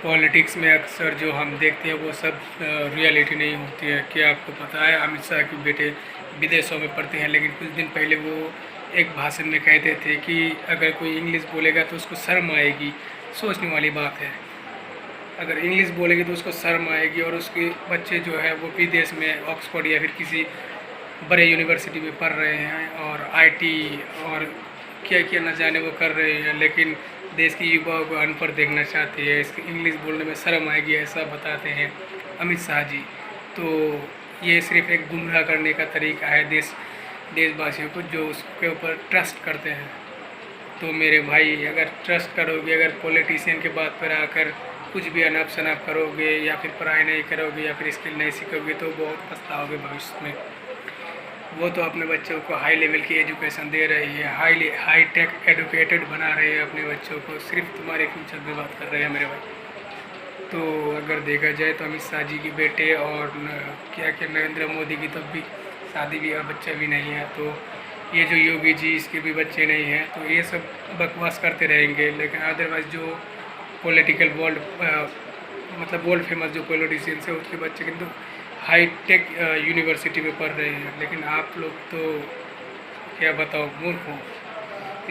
Politics में अक्सर जो हम देखते हैं वो सब रियलिटी नहीं होती है। क्या आपको पता है अमित शाह के बेटे विदेशों में पढ़ते हैं, लेकिन कुछ दिन पहले वो एक भाषण में कहते थे कि अगर कोई इंग्लिश बोलेगा तो उसको शर्म आएगी। सोचने वाली बात है, अगर इंग्लिश बोलेगी तो उसको शर्म आएगी और उसके बच्चे जो है वो विदेश में ऑक्सफोर्ड या फिर किसी बड़े यूनिवर्सिटी में पढ़ रहे हैं और आईटी और क्या क्या न जाने वो कर रहे हैं, लेकिन देश की युवाओं को अनपढ़ देखना चाहते हैं। इसके इंग्लिश बोलने में शर्म आएगी ऐसा बताते हैं अमित शाह जी। तो ये सिर्फ एक गुमराह करने का तरीका है देशवासियों को जो उसके ऊपर ट्रस्ट करते हैं। तो मेरे भाई, अगर ट्रस्ट करोगे, अगर पॉलिटिशियन के बात पर आकर कुछ भी अनाप शनाप करोगे या फिर पढ़ाई नहीं करोगे या फिर स्किल नहीं सीखोगे तो बहुत पछताओगे भविष्य में। वो तो अपने बच्चों को हाई लेवल की एजुकेशन दे रही है, हाई टेक एडुकेटेड बना रहे हैं अपने बच्चों को, सिर्फ तुम्हारे फ्यूचर में बात कर रहे हैं मेरे भाई। तो अगर देखा जाए तो अमित शाह जी के बेटे और क्या क्या नरेंद्र मोदी की तब भी शादी भी और बच्चा भी नहीं है। तो ये जो योगी जी इसके भी बच्चे नहीं हैं। तो ये सब बकवास करते रहेंगे, लेकिन अदरवाइज़ जो पॉलिटिकल वर्ल्ड फेमस जो पॉलिटिशियंस है उसके बच्चे किंतु हाई टेक यूनिवर्सिटी में पढ़ रहे हैं। लेकिन आप लोग तो क्या बताओ, मूर्ख हो।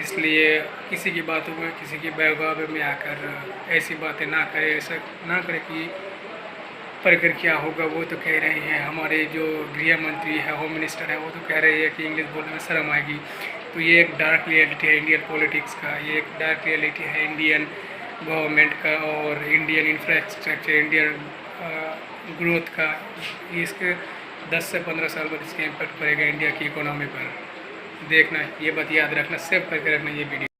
इसलिए किसी की बातों में, किसी की बहकावे में आकर ऐसी बातें ना करें, ऐसा ना करें कि पढ़कर क्या होगा। वो तो कह रहे हैं, हमारे जो गृह मंत्री है, होम मिनिस्टर है, वो तो कह रहे हैं कि इंग्लिश बोलने में शर्म आएगी। तो ये एक डार्क रियलिटी है इंडियन पॉलिटिक्स का, ये एक डार्क रियलिटी है इंडियन गवर्नमेंट का और इंडियन इंफ्रास्ट्रक्चर, इंडियन ग्रोथ का। इसके 10 से 15 साल बाद इसका इम्पैक्ट पड़ेगा इंडिया की इकोनॉमी पर। देखना, ये बात याद रखना, सेव करके रखना ये वीडियो।